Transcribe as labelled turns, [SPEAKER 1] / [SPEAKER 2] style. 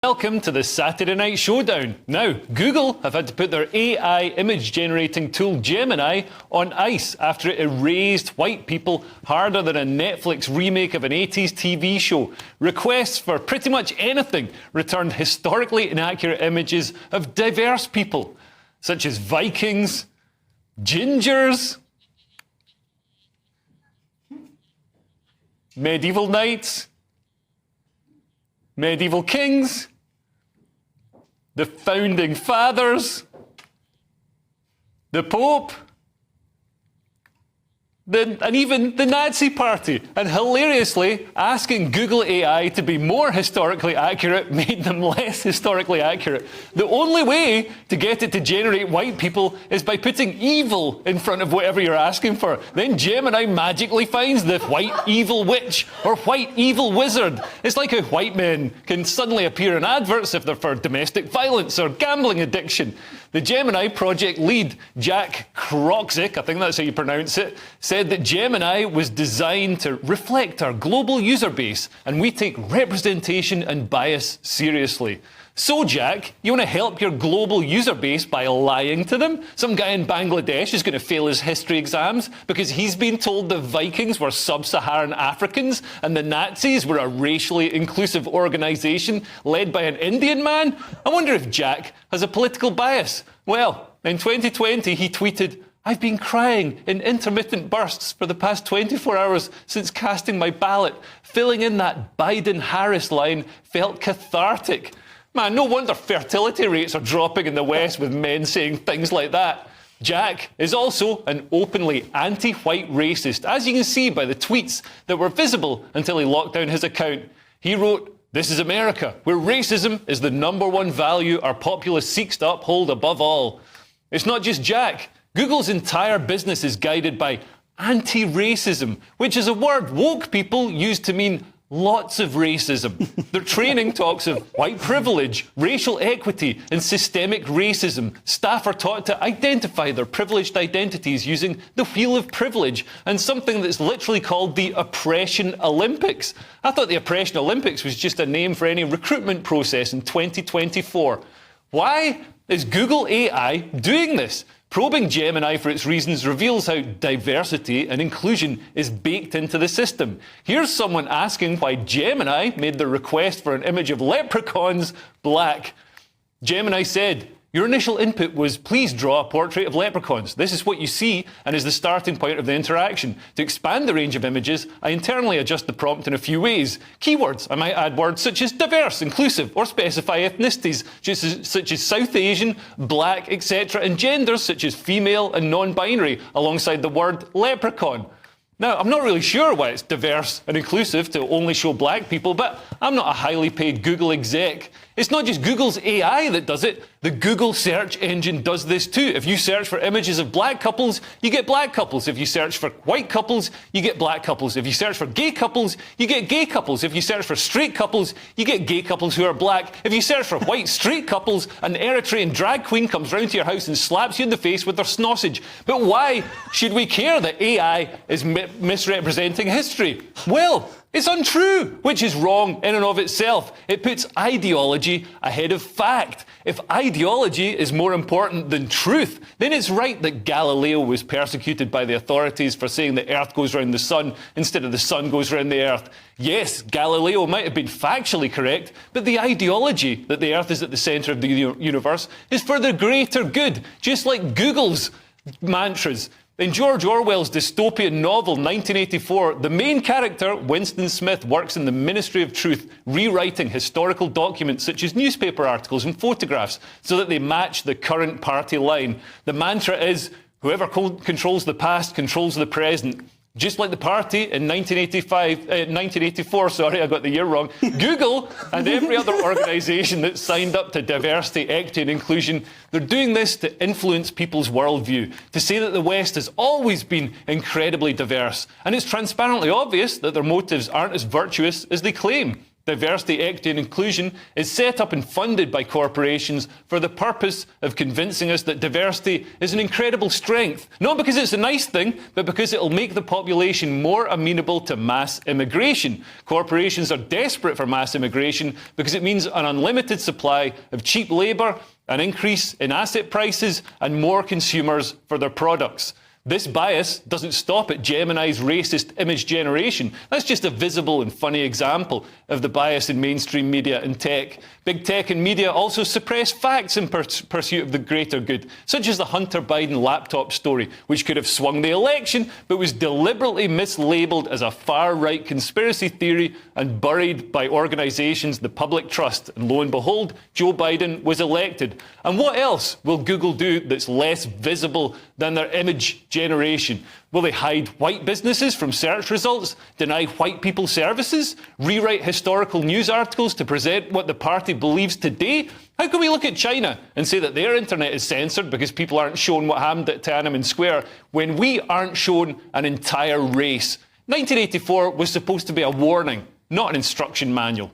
[SPEAKER 1] Welcome to the Saturday Night Showdown. Now, Google have had to put their AI image generating tool Gemini on ice after it erased white people harder than a Netflix remake of an 80s TV show. Requests for pretty much anything returned historically inaccurate images of diverse people, such as Vikings, gingers, medieval knights, medieval kings, the founding fathers, the Pope, and even the Nazi Party. And hilariously, asking Google AI to be more historically accurate made them less historically accurate. The only way to get it to generate white people is by putting evil in front of whatever you're asking for. Then Gemini magically finds the white evil witch or white evil wizard. It's like how white men can suddenly appear in adverts if they're for domestic violence or gambling addiction. The Gemini project lead, Jack Kroczyk, I think that's how you pronounce it, said that Gemini was designed to reflect our global user base, and we take representation and bias seriously. So, Jack, you want to help your global user base by lying to them? Some guy in Bangladesh is going to fail his history exams because he's been told the Vikings were sub-Saharan Africans and the Nazis were a racially inclusive organisation led by an Indian man? I wonder if Jack has a political bias. Well, in 2020, he tweeted, "I've been crying in intermittent bursts for the past 24 hours since casting my ballot. Filling in that Biden-Harris line felt cathartic." Man, no wonder fertility rates are dropping in the West with men saying things like that. Jack is also an openly anti-white racist, as you can see by the tweets that were visible until he locked down his account. He wrote, "This is America, where racism is the #1 value our populace seeks to uphold above all." It's not just Jack. Google's entire business is guided by anti-racism, which is a word woke people use to mean lots of racism. Their training talks of white privilege, racial equity, and systemic racism. Staff are taught to identify their privileged identities using the Wheel of Privilege and something that's literally called the Oppression Olympics. I thought the Oppression Olympics was just a name for any recruitment process in 2024. Why is Google AI doing this? Probing Gemini for its reasons reveals how diversity and inclusion is baked into the system. Here's someone asking why Gemini made the request for an image of leprechauns black. Gemini said, "Your initial input was, please draw a portrait of leprechauns. This is what you see and is the starting point of the interaction. To expand the range of images, I internally adjust the prompt in a few ways. Keywords, I might add words such as diverse, inclusive, or specify ethnicities, such as South Asian, black, etc., and genders such as female and non-binary, alongside the word leprechaun." Now, I'm not really sure why it's diverse and inclusive to only show black people, but I'm not a highly paid Google exec. It's not just Google's AI that does it. The Google search engine does this too. If you search for images of black couples, you get black couples. If you search for white couples, you get black couples. If you search for gay couples, you get gay couples. If you search for straight couples, you get gay couples who are black. If you search for white straight couples, an Eritrean drag queen comes round to your house and slaps you in the face with their snossage. But why should we care that AI is misrepresenting history? Well, it's untrue, which is wrong in and of itself. It puts ideology ahead of fact. If ideology is more important than truth, then it's right that Galileo was persecuted by the authorities for saying the Earth goes round the sun instead of the sun goes round the Earth. Yes, Galileo might have been factually correct, but the ideology that the Earth is at the centre of the universe is for the greater good, just like Google's mantras. In George Orwell's dystopian novel 1984, the main character, Winston Smith, works in the Ministry of Truth, rewriting historical documents such as newspaper articles and photographs so that they match the current party line. The mantra is, whoever controls the past controls the present. Just like the party in 1984, I got the year wrong, Google and every other organisation that signed up to diversity, equity and inclusion, they're doing this to influence people's worldview, to say that the West has always been incredibly diverse. And it's transparently obvious that their motives aren't as virtuous as they claim. Diversity, equity and inclusion is set up and funded by corporations for the purpose of convincing us that diversity is an incredible strength, not because it's a nice thing, but because it'll make the population more amenable to mass immigration. Corporations are desperate for mass immigration because it means an unlimited supply of cheap labour, an increase in asset prices and more consumers for their products. This bias doesn't stop at Gemini's racist image generation. That's just a visible and funny example of the bias in mainstream media and tech. Big tech and media also suppress facts in pursuit of the greater good, such as the Hunter Biden laptop story, which could have swung the election, but was deliberately mislabeled as a far-right conspiracy theory and buried by organisations the public trust. And lo and behold, Joe Biden was elected. And what else will Google do that's less visible than their image generation? Will they hide white businesses from search results, deny white people services, rewrite historical news articles to present what the party believes today? How can we look at China and say that their internet is censored because people aren't shown what happened at Tiananmen Square when we aren't shown an entire race? 1984 was supposed to be a warning, not an instruction manual.